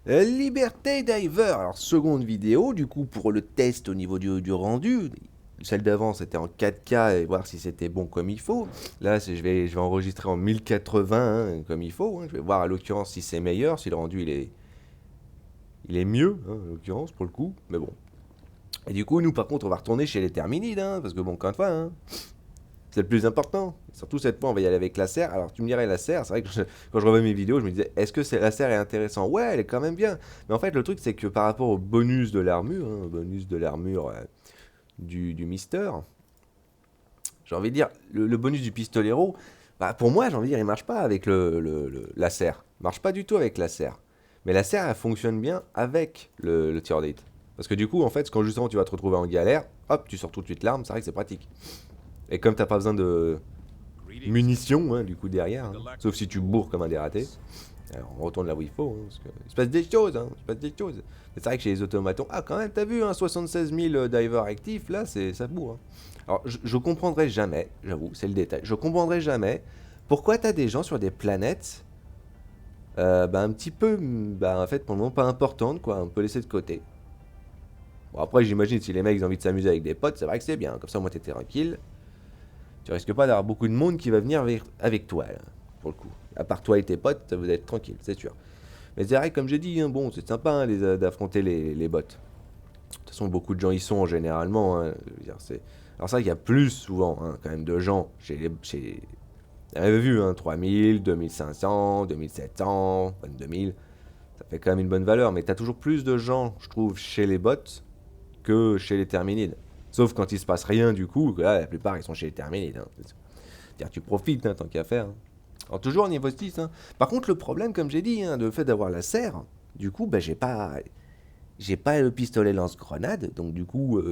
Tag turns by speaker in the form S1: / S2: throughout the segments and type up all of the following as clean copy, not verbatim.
S1: Liberté Diver. Alors, seconde vidéo, du coup, pour le test au niveau du rendu. Celle d'avant, c'était en 4K et voir si c'était bon comme il faut. Là, je vais enregistrer en 1080 hein, comme il faut. Hein. Je vais voir à l'occurrence si c'est meilleur, si le rendu il est mieux, hein, en l'occurrence, pour le coup. Mais bon. Et du coup, nous, par contre, on va retourner chez les Terminides, hein, parce que bon, encore une fois, hein, c'est le plus important. Surtout cette fois, on va y aller avec la serre. Alors, tu me dirais la serre, c'est vrai que quand je revois mes vidéos, je me disais, est-ce que la serre est intéressante? Ouais, elle est quand même bien. Mais en fait, le truc, c'est que par rapport au bonus de l'armure, hein, au bonus de l'armure du Mister, j'ai envie de dire, le bonus du pistolero, bah, pour moi, j'ai envie de dire, il marche pas avec la serre. Il marche pas du tout avec la serre. Mais la serre, elle fonctionne bien avec le tir d'élite. Parce que du coup, en fait, quand justement tu vas te retrouver en galère, hop, tu sors tout de suite l'arme, c'est vrai que c'est pratique. Et comme t'as pas besoin de munitions, hein, du coup, derrière, hein, sauf si tu bourres comme un dératé, alors on retourne là où il faut, hein, parce que il se passe des choses, hein, il se passe des choses. Mais c'est vrai que chez les automatons, ah quand même, t'as vu, hein, 76 000 divers actifs, là, ça bourre. Hein. Alors, je comprendrai jamais, j'avoue, c'est le détail, je comprendrai jamais pourquoi t'as des gens sur des planètes, bah, un petit peu, bah, en fait, pour le moment, pas importantes, quoi, un peu laissées de côté. Bon, après, j'imagine, si les mecs ont envie de s'amuser avec des potes, c'est vrai que c'est bien, comme ça, moi, t'es tranquille. Tu risques pas d'avoir beaucoup de monde qui va venir avec toi, là, pour le coup. À part toi et tes potes, vous êtes tranquille, c'est sûr. Mais c'est vrai, comme j'ai dit, hein, bon, c'est sympa hein, d'affronter les bots. De toute façon, beaucoup de gens y sont généralement. Hein, je veux dire, alors c'est vrai qu'il y a plus souvent hein, quand même de gens chez... Vous avez vu, hein, 3000, 2500, 2700, 22000. Ça fait quand même une bonne valeur. Mais t'as toujours plus de gens, je trouve, chez les bots que chez les terminides. Sauf quand il se passe rien du coup, là, la plupart ils sont chez les terminides. Hein. C'est-à-dire tu profites hein, tant qu'à faire. Hein. Alors toujours au niveau 6. Hein. Par contre le problème comme j'ai dit, hein, le fait d'avoir la serre, du coup bah, j'ai pas le pistolet lance-grenade, donc du coup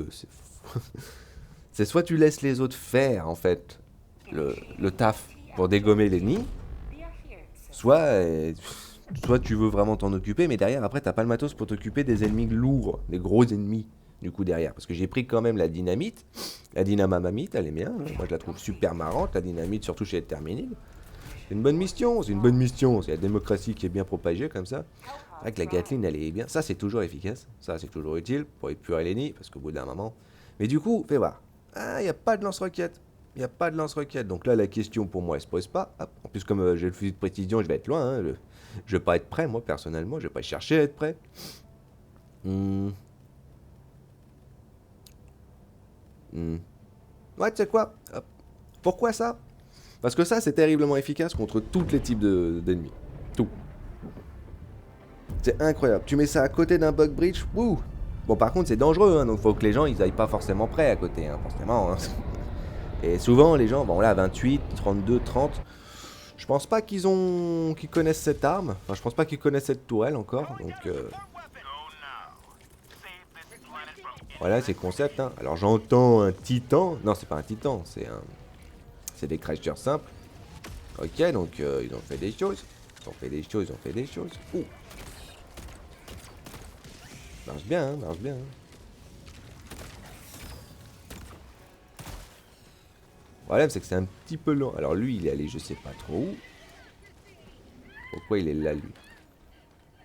S1: c'est soit tu laisses les autres faire en fait le taf pour dégommer l'ennemi, soit, soit tu veux vraiment t'en occuper, mais derrière après t'as pas le matos pour t'occuper des ennemis lourds, des gros ennemis du coup derrière. Parce que j'ai pris quand même la dynamite, la dynamamamite, elle est bien, hein. Moi je la trouve super marrante, la dynamite surtout chez les terminides. C'est une bonne mission, c'est une bonne mission, c'est la démocratie qui est bien propagée comme ça. C'est vrai que la Gatling elle est bien, ça c'est toujours efficace, ça c'est toujours utile pour épurer l'ennemi, parce qu'au bout d'un moment... Mais du coup, fais voir, ah il n'y a pas de lance-roquette, il n'y a pas de lance-roquette, donc là la question pour moi elle se pose pas. Hop. En plus comme j'ai le fusil de précision, je vais être loin, hein, je vais pas être prêt moi personnellement, je vais pas chercher à être prêt. Hmm. Hmm. Ouais tu sais quoi. Hop. Pourquoi ça? Parce que ça c'est terriblement efficace contre tous les types d'ennemis. Tout. C'est incroyable. Tu mets ça à côté d'un bug bridge, wouh. Bon par contre c'est dangereux, hein, donc faut que les gens ils aillent pas forcément prêts à côté, hein, forcément. Hein. Et souvent les gens, bon là 28, 32, 30, je pense pas qu'ils connaissent cette arme. Enfin je pense pas qu'ils connaissent cette tourelle encore, donc voilà c'est le concept. Hein. Alors j'entends un titan, non c'est pas un titan, c'est des crashers simples. Ok donc ils ont fait des choses, ils ont fait des choses, ils ont fait des choses. Ouh, marche bien, hein, marche bien. Hein. Le problème c'est que c'est un petit peu lent. Alors lui il est allé je sais pas trop où. Pourquoi il est là lui?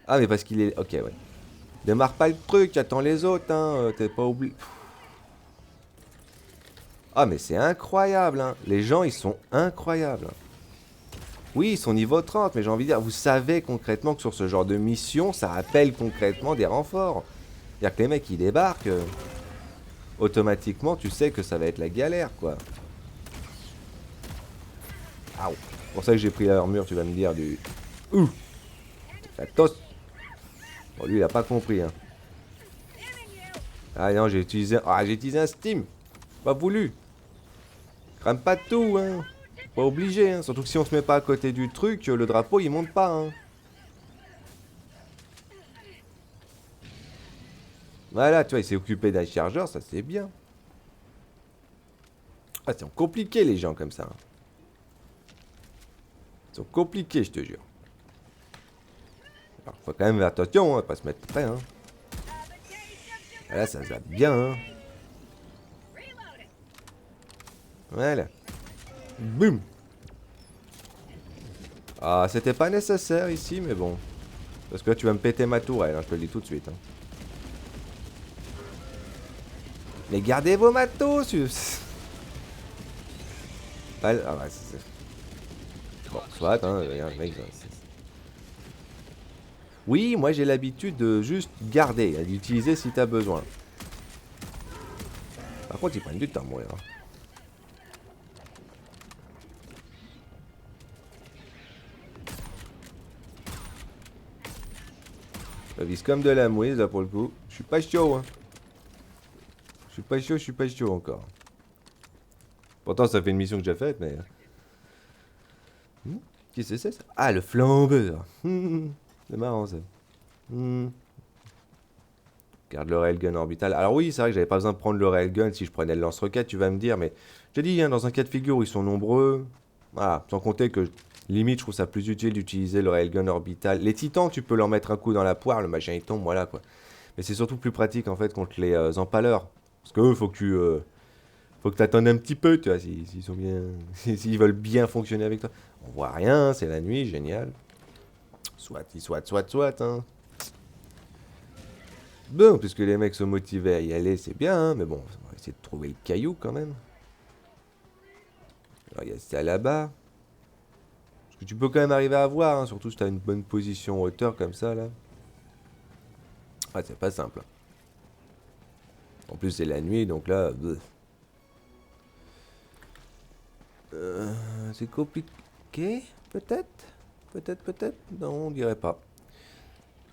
S1: Ah mais parce qu'il est... Ok ouais. Démarre pas le truc, attends les autres, hein, t'es pas oublié. Ah mais c'est incroyable, hein. Les gens ils sont incroyables. Hein. Oui, ils sont niveau 30, mais j'ai envie de dire, vous savez concrètement que sur ce genre de mission, ça appelle concrètement des renforts. C'est-à-dire que les mecs ils débarquent, automatiquement tu sais que ça va être la galère quoi. Ah, c'est pour ça que j'ai pris l'armure, tu vas me dire du... Ouh, la tosse. Bon lui il a pas compris hein. Ah non j'ai utilisé un Steam. Pas voulu. Crame pas tout hein. Pas obligé hein. Surtout que si on se met pas à côté du truc, le drapeau il monte pas hein. Voilà, tu vois, il s'est occupé d'un chargeur, ça c'est bien. Ah, c'est compliqué les gens comme ça. Hein. Ils sont compliqués, je te jure. Alors, faut quand même faire attention, hein, pas se mettre près. Hein. Voilà, ça zappe bien. Hein. Voilà. Boum. Ah, c'était pas nécessaire ici, mais bon. Parce que là, tu vas me péter ma tourelle, hein, je te le dis tout de suite. Hein. Mais gardez vos matos. Ah ouais, bon, soit, hein, regarde, mec, oui, moi j'ai l'habitude de juste garder, d'utiliser si t'as besoin. Par contre, ils prennent du temps, moi. Hein. Ça vise comme de la mouise, là, pour le coup. Je suis pas chaud, hein. Je suis pas chaud encore. Pourtant, ça fait une mission que j'ai faite, mais... Qu'est-ce que c'est, ça? Ah, le flambeur. C'est marrant, ça. Garde le railgun orbital. Alors oui, c'est vrai que j'avais pas besoin de prendre le railgun si je prenais le lance-roquette, tu vas me dire, mais... Je te dis, hein, dans un cas de figure où ils sont nombreux... Voilà, sans compter que... Limite, je trouve ça plus utile d'utiliser le railgun orbital. Les titans, tu peux leur mettre un coup dans la poire, le machin il tombe, voilà, quoi. Mais c'est surtout plus pratique, en fait, contre les empaleurs. Parce que eux, faut que tu attendes un petit peu, tu vois, s'ils sont bien... s'ils veulent bien fonctionner avec toi. On voit rien, c'est la nuit, génial. Soit, hein. Bon, puisque les mecs sont motivés à y aller, c'est bien, hein, mais bon, on va essayer de trouver le caillou, quand même. Alors, il y a ça là-bas. Parce que tu peux quand même arriver à voir, hein, surtout si tu as une bonne position hauteur, comme ça, là. Ah, c'est pas simple. En plus, c'est la nuit, donc là... c'est compliqué, peut-être. Peut-être. Non, on dirait pas.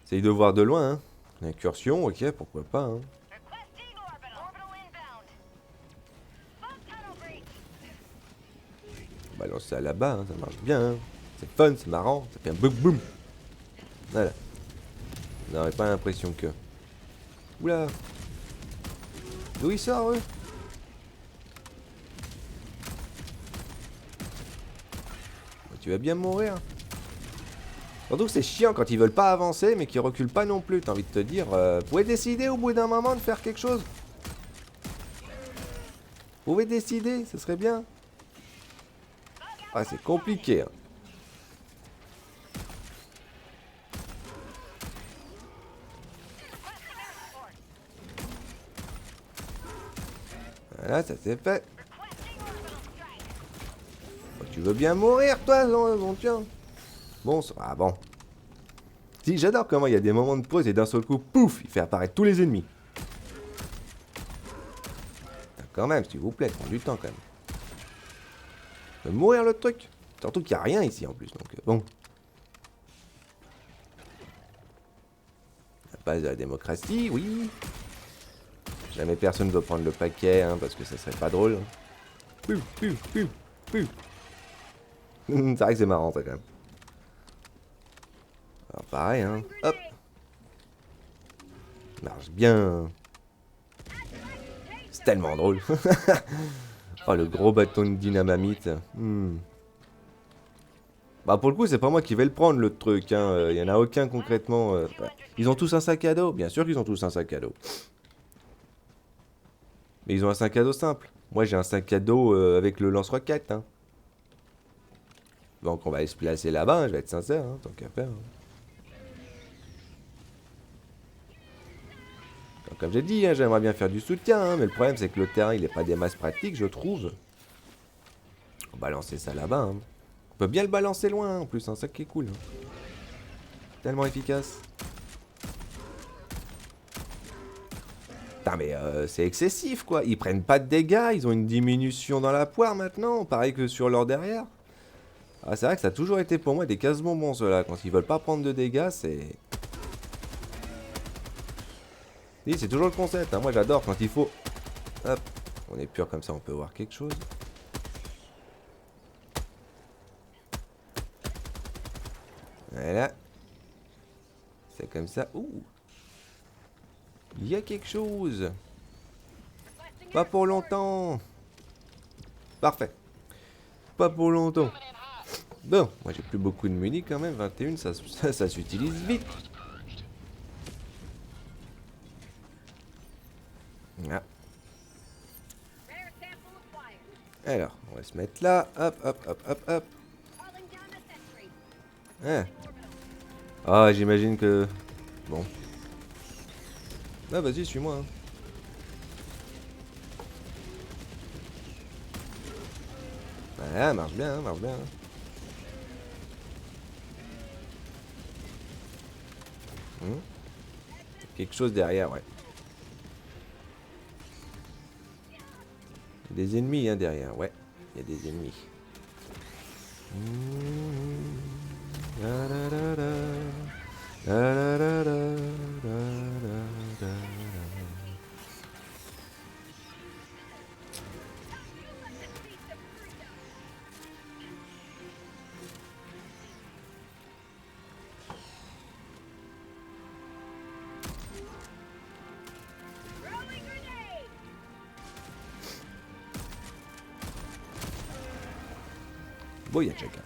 S1: Essaye de voir de loin, hein. Incursion, ok, pourquoi pas, hein. On va lancer ça là-bas, hein, ça marche bien, hein. C'est fun, c'est marrant, ça fait un boum boum. Voilà. On n'aurait pas l'impression que... Oula. D'où il sort, eux? Tu vas bien mourir. Surtout que c'est chiant quand ils veulent pas avancer, mais qu'ils reculent pas non plus. T'as envie de te dire, vous pouvez décider au bout d'un moment de faire quelque chose. Vous pouvez décider, ce serait bien. Ah, c'est compliqué. Hein. Voilà, ça c'est fait. Oh, tu veux bien mourir, toi, non, tiens. Bon, ah bon. Si, j'adore comment il y a des moments de pause et d'un seul coup, pouf, il fait apparaître tous les ennemis. Quand même, s'il vous plaît, prends du temps quand même. De mourir le truc. Surtout qu'il n'y a rien ici en plus, donc bon. La base de la démocratie, oui. Jamais personne ne doit prendre le paquet, hein, parce que ça serait pas drôle. C'est vrai que c'est marrant, ça, quand même. Alors, pareil, hein. Hop. Marche bien. C'est tellement drôle. Oh, le gros bâton de dynamite. Bah, pour le coup, c'est pas moi qui vais le prendre, le truc, hein. Y en a aucun, concrètement. Ouais. Ils ont tous un sac à dos. Bien sûr qu'ils ont tous un sac à dos. Mais ils ont un sac à dos simple. Moi, j'ai un sac à dos avec le lance-roquette, hein. Donc, on va se placer là-bas, hein, je vais être sincère, hein, tant qu'à faire. Hein. Donc, comme j'ai dit, hein, j'aimerais bien faire du soutien, hein, mais le problème, c'est que le terrain, il est pas des masses pratiques, je trouve. On va balancer ça là-bas, hein. On peut bien le balancer loin, hein, en plus, hein, ça qui est cool. Hein. Tellement efficace. Putain, mais c'est excessif, quoi. Ils prennent pas de dégâts, ils ont une diminution dans la poire maintenant, pareil que sur leur derrière. Ah, c'est vrai que ça a toujours été pour moi des casse-bonbons, ceux-là. Quand ils veulent pas prendre de dégâts, c'est... Oui, c'est toujours le concept, hein. Moi, j'adore quand il faut... Hop, on est pur comme ça, on peut voir quelque chose. Voilà. C'est comme ça. Ouh. Il y a quelque chose. Pas pour longtemps. Parfait. Pas pour longtemps. Bon, moi j'ai plus beaucoup de munis quand même. 21, ça s'utilise vite. Ah. Alors, on va se mettre là. Hop. Ah. Ah, j'imagine que... Bon. Ah, vas-y, suis-moi. Hein. Ah, marche bien, marche bien. Hmm. Quelque chose derrière, ouais. Des ennemis, hein, derrière, ouais. Il y a des ennemis. La la la la. La la la la. La la la la. Bon, il y a chacun.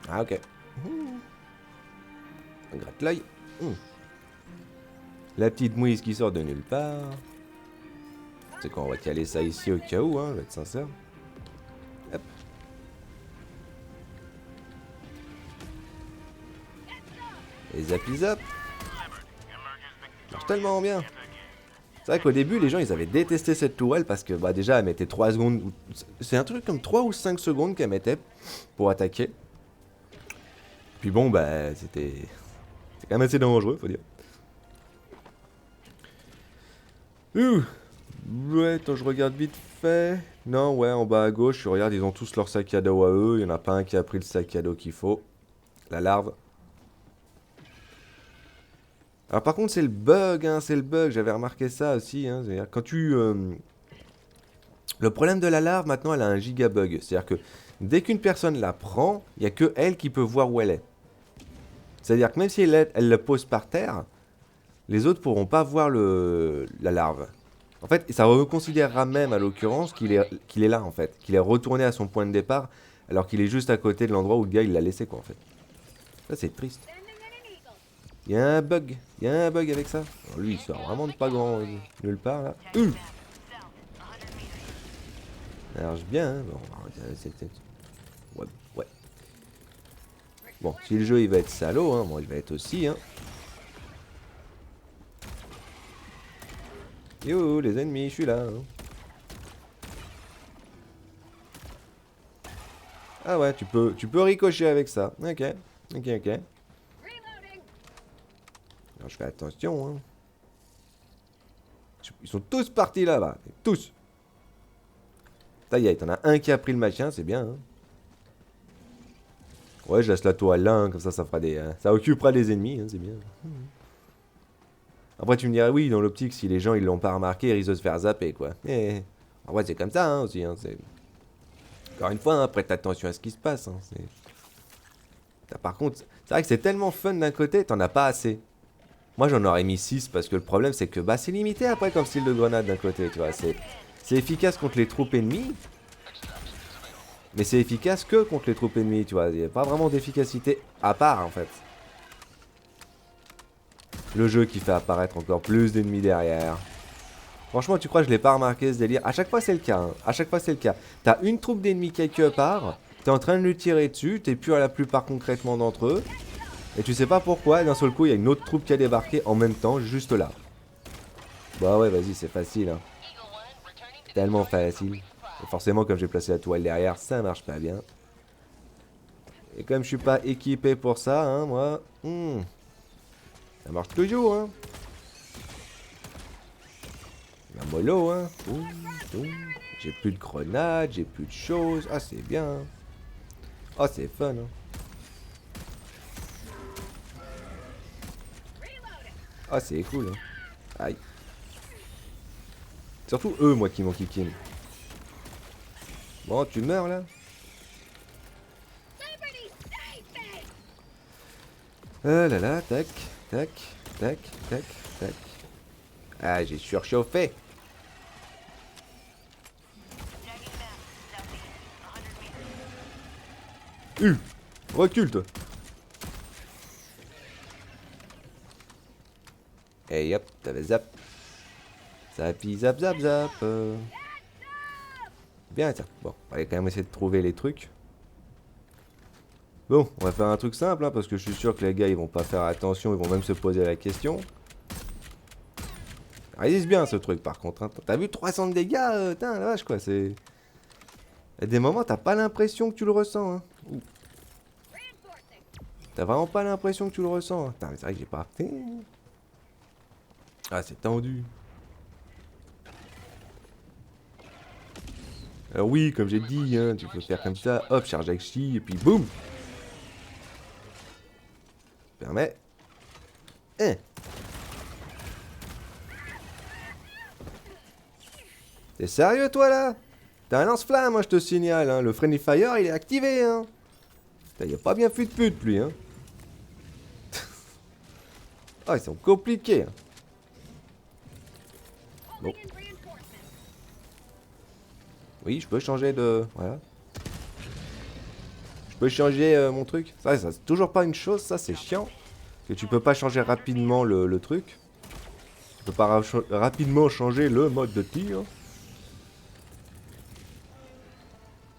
S1: Ah, ok. On gratte l'œil. La petite mouise qui sort de nulle part. C'est quoi, on va caler ça ici au cas où, hein, je vais être sincère. Hop. Et zappy zap. Marche tellement bien. C'est vrai qu'au début, les gens, ils avaient détesté cette tourelle parce que, bah, déjà, elle mettait 3 secondes. C'est un truc comme 3 ou 5 secondes qu'elle mettait pour attaquer. Puis bon, bah, c'est quand même assez dangereux, faut dire. Ouais, attends, je regarde vite fait. Non, ouais, en bas à gauche, je regarde, ils ont tous leur sac à dos à eux. Il n'y en a pas un qui a pris le sac à dos qu'il faut. La larve. Alors par contre, c'est le bug, hein, c'est le bug. J'avais remarqué ça aussi. Hein, c'est-à-dire, quand tu... Le problème de la larve, maintenant, elle a un giga bug. C'est-à-dire que dès qu'une personne la prend, il n'y a que elle qui peut voir où elle est. C'est-à-dire que même si elle le pose par terre, les autres pourront pas voir la larve. En fait, ça reconsidérera même, à l'occurrence, qu'il est là, en fait. Qu'il est retourné à son point de départ, alors qu'il est juste à côté de l'endroit où le gars, il l'a laissé, quoi, en fait. Ça, c'est triste. Il y a un bug. Il y a un bug avec ça. Alors, lui, il sort vraiment de pas grand... nulle part, là. Ça marche bien, hein. Bon, ouais, ouais. Bon, si le jeu, il va être salaud, hein, bon, il va être aussi, hein. Yo, les ennemis, je suis là, hein. Ah ouais, tu peux ricocher avec ça. Ok, ok, ok. Alors, je fais attention, hein. Ils sont tous partis là-bas. Tous. Ça y est, t'en as un qui a pris le machin, c'est bien, hein. Ouais, je laisse la toile là, hein, comme ça fera des... ça occupera des ennemis, hein, c'est bien. Après, tu me dirais, oui, dans l'optique, si les gens, ils l'ont pas remarqué, ils risquent de se faire zapper, quoi. Mais... En vrai, c'est comme ça, hein, aussi, hein, c'est... Encore une fois, hein, prête attention à ce qui se passe, hein, c'est... Par contre, c'est vrai que c'est tellement fun d'un côté, t'en as pas assez. Moi, j'en aurais mis 6 parce que le problème, c'est que bah, c'est limité après comme style de grenade d'un côté, tu vois. C'est efficace contre les troupes ennemies, mais c'est efficace que contre les troupes ennemies, tu vois. Il n'y a pas vraiment d'efficacité à part, en fait. Le jeu qui fait apparaître encore plus d'ennemis derrière. Franchement, tu crois que je l'ai pas remarqué ce délire? À chaque fois, c'est le cas, hein. À chaque fois, c'est le cas. T'as une troupe d'ennemis quelque part, t'es en train de lui tirer dessus, t'es plus à la plupart concrètement d'entre eux. Et tu sais pas pourquoi, d'un seul coup, il y a une autre troupe qui a débarqué en même temps, juste là. Bah ouais, vas-y, c'est facile, hein. Tellement facile. Et forcément, comme j'ai placé la toile derrière, ça marche pas bien. Et comme je suis pas équipé pour ça, hein, moi... ça marche toujours, hein. La mollo, hein. J'ai plus de grenades, j'ai plus de choses. Ah, c'est bien, hein. Oh, c'est fun, hein. Ah, c'est cool, hein. Aïe. Surtout eux, moi, qui m'ont kické. Bon, tu meurs, là. Ah là là, tac, tac, tac, tac, tac. Ah, j'ai surchauffé. Recule, toi. Et hop, t'avais zap. Zappy, zap, zap, zap. Bien, ça. Bon, on va quand même essayer de trouver les trucs. Bon, on va faire un truc simple, hein, parce que je suis sûr que les gars, ils vont pas faire attention, ils vont même se poser la question. Résiste bien ce truc par contre, hein. T'as vu 300 de dégâts, putain, la vache quoi, c'est... À des moments, t'as pas l'impression que tu le ressens, hein. T'as vraiment pas l'impression que tu le ressens, hein. Putain, mais c'est vrai que j'ai pas... Ah, c'est tendu. Alors oui, comme j'ai dit, hein, tu peux faire comme ça, hop, charge avec chi, et puis boum. Permet. Hein. T'es sérieux toi là? T'as un lance-flamme, moi je te signale, hein. Le Friendly Fire il est activé, hein. Putain, il a pas bien fui de pute lui, hein. Ah, ils sont compliqués, hein. Bon. Oui, je peux changer de... Voilà. Je peux changer mon truc. Ça c'est toujours pas une chose, ça c'est chiant. Que tu peux pas changer rapidement le truc. Tu peux pas rapidement changer le mode de tir.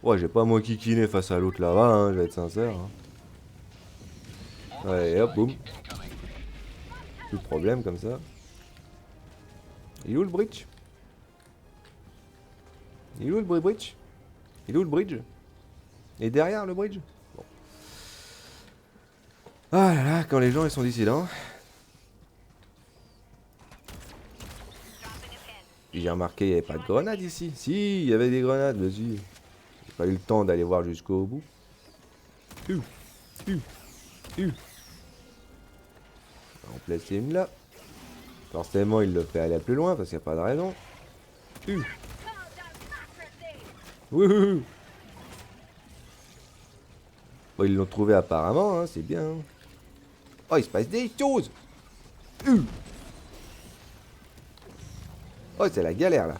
S1: Ouais, j'ai pas moi kikiner face à l'autre là-bas, hein, je vais être sincère. Hein. Ouais, hop, boum. Plus de problème comme ça. Il est où le bridge? Il est où le bridge? Il est où le bridge? Il est derrière le bridge? Bon. Ah là là, quand les gens ils sont dissidents. Puis j'ai remarqué il n'y avait pas de grenades ici. Si, il y avait des grenades, vas-y. J'ai pas eu le temps d'aller voir jusqu'au bout. On va en placer une là. Forcément, il le fait aller plus loin parce qu'il n'y a pas de raison. Wouhou. Bon, ils l'ont trouvé apparemment, hein, c'est bien. Oh, il se passe des choses. Oh, c'est la galère là.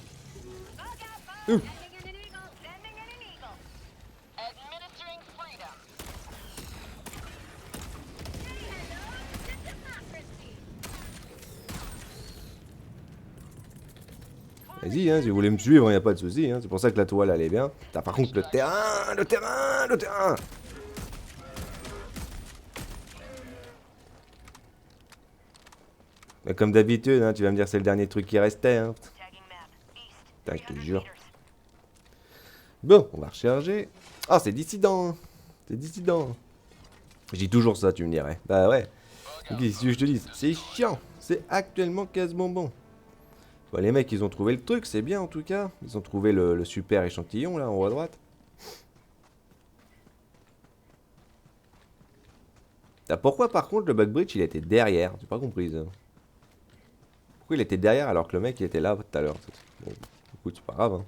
S1: Vas-y, hein, si vous voulez me suivre, y a pas de souci. Hein. C'est pour ça que la toile elle est bien. T'as par contre le terrain. Mais comme d'habitude, hein, tu vas me dire c'est le dernier truc qui restait. Hein. Putain, je te jure. Bon, on va recharger. Ah, c'est dissident. C'est dissident. Je dis toujours ça, tu me dirais. Bah ouais. Qu'est-ce que je te dis? C'est chiant. C'est actuellement quasiment bon. Bon, les mecs, ils ont trouvé le truc, c'est bien en tout cas. Ils ont trouvé le super échantillon là en haut à droite. Ah, pourquoi par contre le bug bridge il était derrière? J'ai pas compris ça. Pourquoi il était derrière alors que le mec il était là tout à l'heure? Bon, écoute, c'est pas grave. Hein.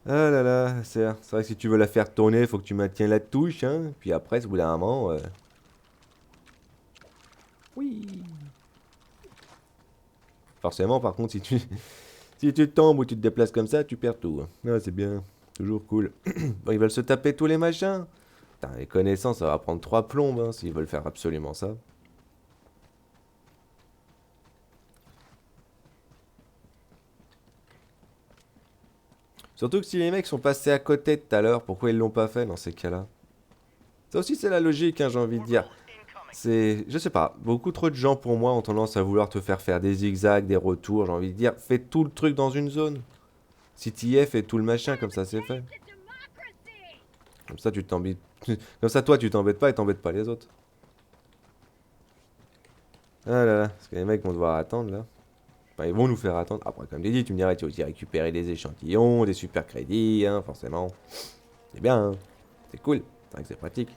S1: Ah là là, c'est vrai que si tu veux la faire tourner, faut que tu maintiens la touche. Hein. Puis après, au bout d'un moment. Oui. Forcément, par contre, si tu, si tu tombes ou tu te déplaces comme ça, tu perds tout. Hein. Ah, c'est bien. Toujours cool. Bon, ils veulent se taper tous les machins. Putain, les connaissances, ça va prendre 3 plombes hein, s'ils veulent faire absolument ça. Surtout que si les mecs sont passés à côté tout à l'heure, pourquoi ils l'ont pas fait dans ces cas-là? Ça aussi, c'est la logique, hein, j'ai envie de dire. C'est, je sais pas, beaucoup trop de gens pour moi ont tendance à vouloir te faire des zigzags, des retours, j'ai envie de dire, fais tout le truc dans une zone. Si t'y es, fais tout le machin, comme ça c'est fait. Comme ça tu t'embêtes. Comme ça toi tu t'embêtes pas et t'embêtes pas les autres. Ah là là, parce que les mecs vont devoir attendre là. Enfin, ils vont nous faire attendre. Après, comme j'ai dit, tu me dirais, tu as aussi récupérer des échantillons, des super crédits, hein, forcément. C'est bien, hein. C'est cool. C'est vrai que c'est pratique.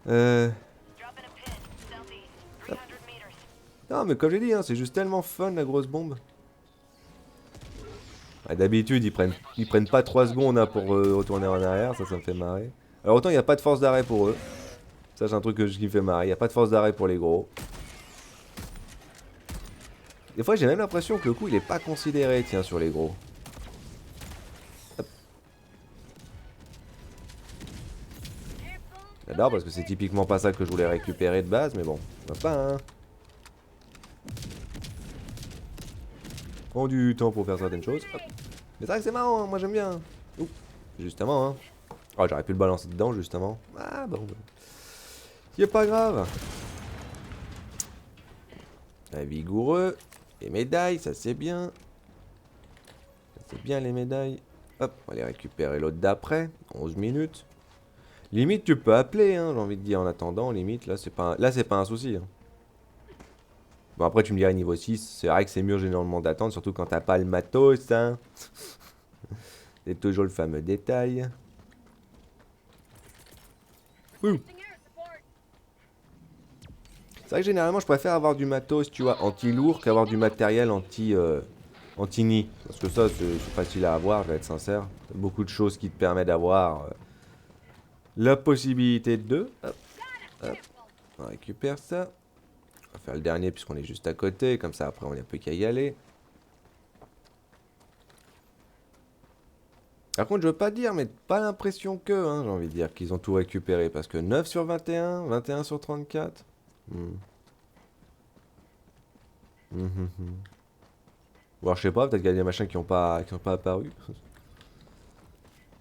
S1: Hop. Non, mais comme j'ai dit, hein, c'est juste tellement fun la grosse bombe. Ouais, d'habitude, ils prennent pas 3 secondes hein, pour retourner en arrière, ça me fait marrer. Alors autant il n'y a pas de force d'arrêt pour eux. Ça, c'est un truc qui me fait marrer. Il n'y a pas de force d'arrêt pour les gros. Des fois, j'ai même l'impression que le coup, il est pas considéré, tiens, sur les gros. Hop. J'adore parce que c'est typiquement pas ça que je voulais récupérer de base, mais bon, ça va pas, hein. Prends du temps pour faire certaines choses. Hop. Mais c'est vrai que c'est marrant, hein, moi j'aime bien. Ouh, justement, hein. Oh, j'aurais pu le balancer dedans, justement. Ah, bon. C'est pas grave. Un vigoureux. Les médailles, ça c'est bien. Ça c'est bien les médailles. Hop, on va aller récupérer l'autre d'après. 11 minutes. Limite, tu peux appeler, hein, j'ai envie de dire, en attendant. Limite, là, c'est pas un souci. Hein. Bon, après, tu me dirais, niveau 6, c'est vrai que c'est mieux généralement d'attendre, surtout quand t'as pas le matos, hein. C'est toujours le fameux détail. Ouh. C'est vrai que généralement, je préfère avoir du matos, tu vois, anti-lourd qu'avoir du matériel anti-nid. Parce que ça, c'est facile à avoir, je vais être sincère. T'as beaucoup de choses qui te permettent d'avoir la possibilité de... Hop, hop. On récupère ça. On va faire le dernier puisqu'on est juste à côté. Comme ça, après, on n'a plus qu'à y aller. Par contre, je veux pas dire, mais pas l'impression que, hein, j'ai envie de dire, qu'ils ont tout récupéré. Parce que 9 sur 21, 21 sur 34... Ou je sais pas, peut-être qu'il y a des machins qui ont pas apparu.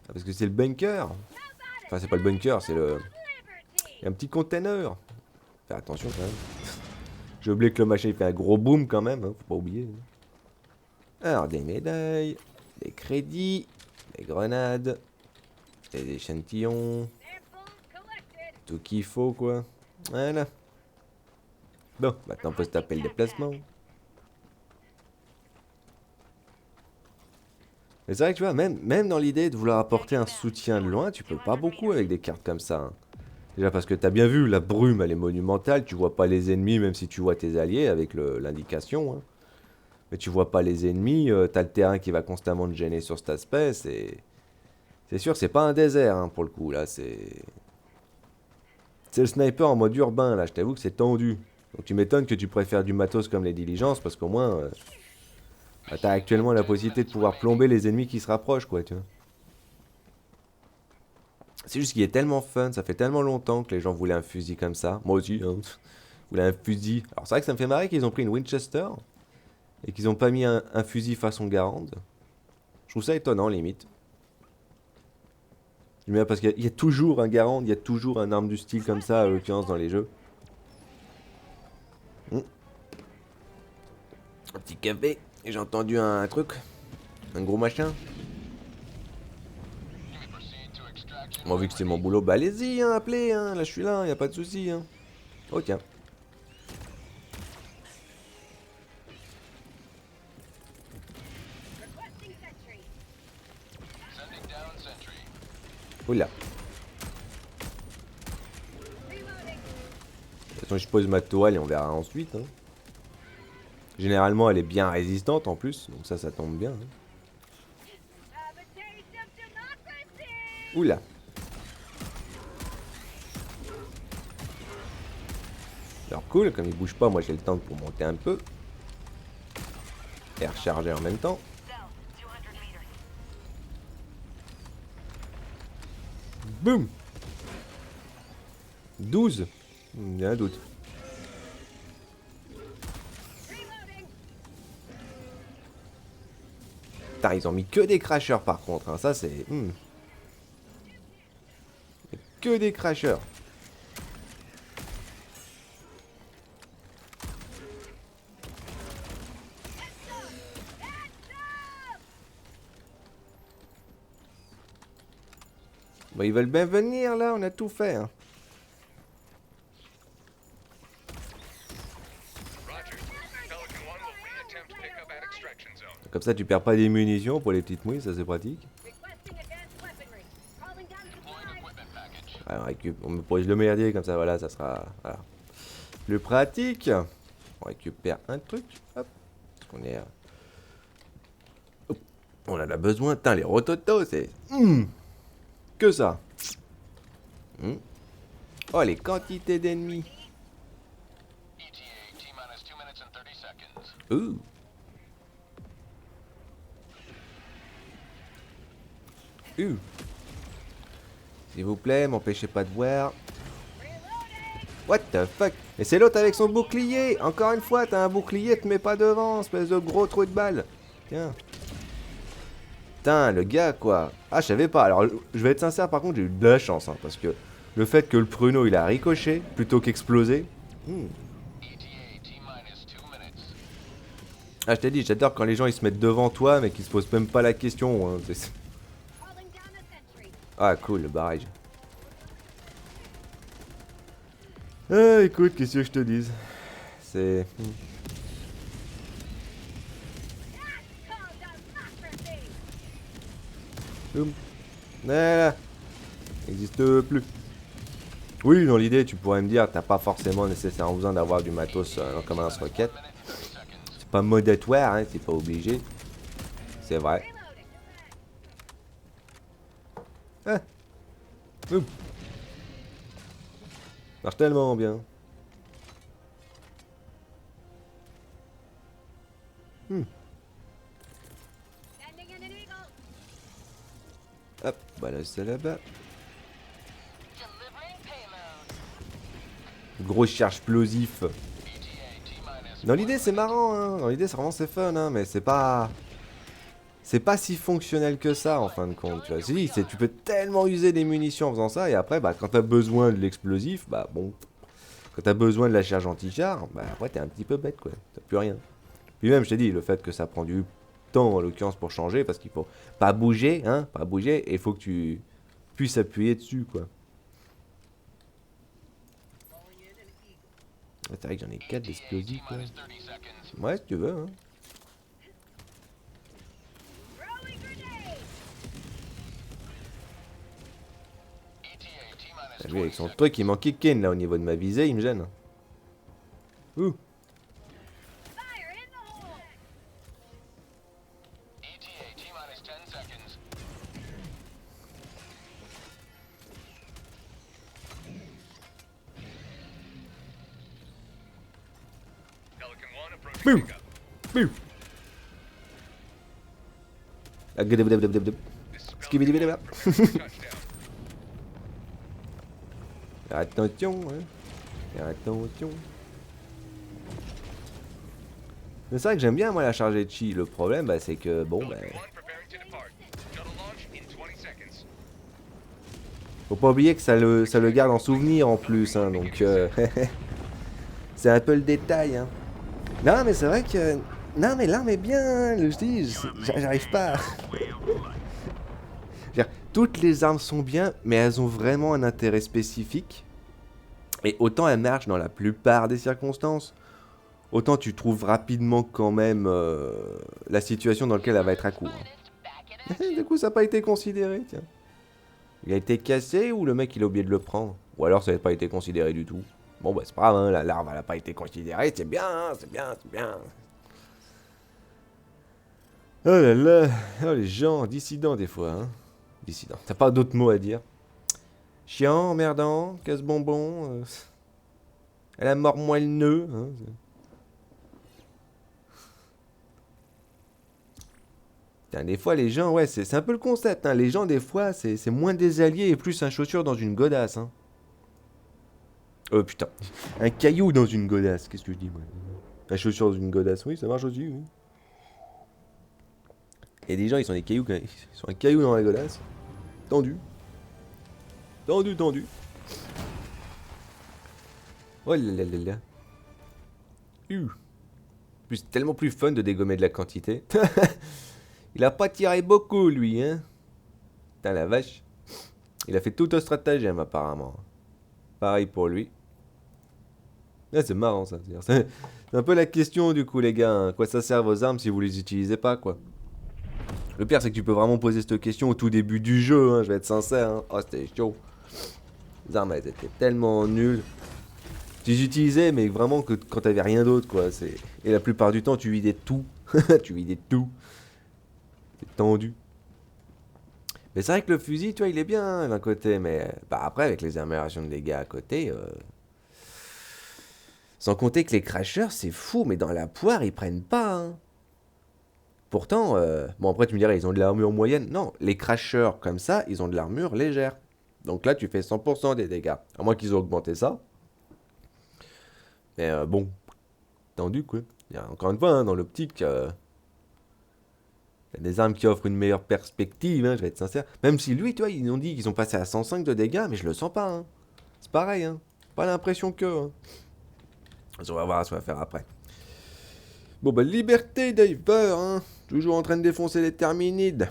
S1: Ah, parce que c'est le bunker. Enfin, c'est pas le bunker, c'est le... Il y a un petit container. Fais attention quand même. J'ai oublié que le machin il fait un gros boom quand même, hein, faut pas oublier. Alors, des médailles, des crédits, des grenades, des échantillons. Tout qu'il faut quoi. Voilà. Bon, maintenant on peut se taper le déplacement. Mais c'est vrai que tu vois, même dans l'idée de vouloir apporter un soutien de loin, tu peux pas beaucoup avec des cartes comme ça. Hein. Déjà parce que t'as bien vu, la brume elle est monumentale, tu vois pas les ennemis même si tu vois tes alliés avec l'indication. Hein. Mais tu vois pas les ennemis, t'as le terrain qui va constamment te gêner sur cet aspect, c'est sûr, c'est pas un désert hein, pour le coup, là c'est... C'est le sniper en mode urbain là, je t'avoue que c'est tendu. Donc tu m'étonnes que tu préfères du matos comme les diligences parce qu'au moins... bah, t'as actuellement la possibilité de pouvoir plomber les ennemis qui se rapprochent, quoi, tu vois. C'est juste qu'il est tellement fun, ça fait tellement longtemps que les gens voulaient un fusil comme ça. Moi aussi, hein. Voulaient un fusil. Alors c'est vrai que ça me fait marrer qu'ils ont pris une Winchester et qu'ils ont pas mis un fusil façon Garand. Je trouve ça étonnant, limite. Mais parce qu'il y a toujours un Garand, il y a toujours un arme du style comme ça, à l'occurrence, dans les jeux. Un petit café. Et j'ai entendu un truc. Un gros machin. Moi, vu que c'est mon boulot, bah allez-y, hein, appelez, hein, là je suis là, y a pas de souci, hein. Oh tiens. Oula. De toute façon, je pose ma toile et on verra ensuite, hein. Généralement, elle est bien résistante en plus, donc ça tombe bien. Hein. Oula. Alors cool, comme il bouge pas, moi j'ai le temps pour monter un peu. Et recharger en même temps. Boum 12. Il y a un doute. Putain, ils ont mis que des crashers par contre, hein. Ça c'est... Que des crashers. Bon, ils veulent bien venir là, on a tout fait. Hein. Comme ça, tu perds pas des munitions pour les petites mouilles, ça c'est pratique. Alors, on me pose le merdier comme ça, voilà, ça sera voilà. Plus pratique. On récupère un truc, hop, parce qu'on est... On en a besoin, putain, les rototos, c'est... Que ça. Oh, les quantités d'ennemis. Ouh. S'il vous plaît, m'empêchez pas de voir. What the fuck? Et c'est l'autre avec son bouclier. Encore une fois, t'as un bouclier, te mets pas devant, espèce de gros trou de balle. Tiens. Putain, le gars, quoi. Ah, je savais pas. Alors, je vais être sincère, par contre, j'ai eu de la chance, hein, parce que le fait que le pruneau, il a ricoché, plutôt qu'explosé. Ah, je t'ai dit, j'adore quand les gens, ils se mettent devant toi, mais qu'ils se posent même pas la question. Hein. Ah, cool, le barrage. Ah, écoute, qu'est-ce que je te dise? C'est... Boum. Ah, n'existe plus. Oui, dans l'idée, tu pourrais me dire, t'as pas forcément nécessairement besoin d'avoir du matos comme un lance-roquette. C'est pas modatoire, hein, c'est pas obligé. C'est vrai. Ah. Boum. Marche tellement bien. Hop, voilà, c'est là-bas. Gros charge explosif. Dans l'idée, c'est marrant, hein. Dans l'idée, c'est vraiment c'est fun, hein. Mais c'est pas... C'est pas si fonctionnel que ça, en fin de compte. Tu vois, tu peux tellement user des munitions en faisant ça. Et après, bah, quand t'as besoin de l'explosif, bah bon... Quand t'as besoin de la charge anti-char, bah après, t'es un petit peu bête, quoi. T'as plus rien. Puis même, je t'ai dit, le fait que ça prend du temps, en l'occurrence, pour changer, parce qu'il faut pas bouger, hein. Pas bouger, et il faut que tu puisses appuyer dessus, quoi. C'est vrai que j'en ai 4 d'explosifs, quoi. Ouais, si tu veux, hein. T'as vu, avec son truc, il manquait Ken, là, au niveau de ma visée, il me gêne. Ouh. Bouh. Bouh. Ah, gadabadabadabadab. Skibidibidabab. Attention, hein. Attention. Mais c'est vrai que j'aime bien, moi, la chargée de chi. Le problème, bah, c'est que, bon, bah... Faut pas oublier que ça le garde en souvenir, en plus, hein, donc... c'est un peu le détail, hein. Non, mais c'est vrai que... Non, mais l'arme est bien, je dis, j'arrive pas. Toutes les armes sont bien, mais elles ont vraiment un intérêt spécifique. Et autant elles marchent dans la plupart des circonstances, autant tu trouves rapidement quand même la situation dans laquelle elle va être à court. Hein. Du coup, ça n'a pas été considéré, tiens. Il a été cassé ou le mec il a oublié de le prendre? Ou alors ça n'a pas été considéré du tout. Bon, bah c'est pas grave, hein, la larve elle n'a pas été considérée, c'est bien, hein, c'est bien, c'est bien. Oh là là, oh, les gens dissidents des fois, hein. Dissidents, t'as pas d'autres mots à dire. Chiant, emmerdant, casse-bonbon, elle a mort moi le nœud. Hein. Putain, des fois, les gens, ouais, c'est un peu le concept. Hein. Les gens, des fois, c'est moins des alliés et plus un chaussure dans une godasse. Hein. Putain. Un caillou dans une godasse. Qu'est-ce que je dis, moi? Un chaussure dans une godasse. Oui, ça marche aussi, oui. Et des gens, ils sont des cailloux, ils sont un caillou dans la godasse. Tendu. Tendu, tendu. Oh là là là là. Plus, c'est tellement plus fun de dégommer de la quantité. Il a pas tiré beaucoup, lui, hein. Putain, la vache. Il a fait tout un stratagème, apparemment. Pareil pour lui. Ah, c'est marrant, ça. C'est un peu la question, du coup, les gars. Hein. Quoi ça sert vos armes si vous les utilisez pas, quoi. Le pire, c'est que tu peux vraiment poser cette question au tout début du jeu, hein, je vais être sincère. Hein. Oh, c'était chaud. Les armes, elles étaient tellement nulles. Tu les utilisais, mais vraiment que quand t'avais rien d'autre, quoi. Et la plupart du temps, tu vidais tout. Tu vidais tout. C'est tendu. Mais c'est vrai que le fusil, tu vois, il est bien hein, d'un côté, mais bah, après, avec les améliorations de dégâts à côté... Sans compter que les crashers, c'est fou, mais dans la poire, ils prennent pas. Hein. Pourtant, bon après tu me dirais, ils ont de l'armure moyenne. Non, les crashers comme ça, ils ont de l'armure légère. Donc là, tu fais 100% des dégâts. À moins qu'ils aient augmenté ça. Mais bon, tendu quoi. Encore une fois, hein, dans l'optique, T'as des armes qui offrent une meilleure perspective, hein, je vais être sincère. Même si lui, tu vois, ils ont dit qu'ils ont passé à 105 de dégâts, mais je le sens pas, hein. C'est pareil, hein. Pas l'impression que, hein. On va voir ce qu'on va faire après. Bon bah liberté Diver, hein. Toujours en train de défoncer les Terminides.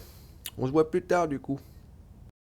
S1: On se voit plus tard du coup.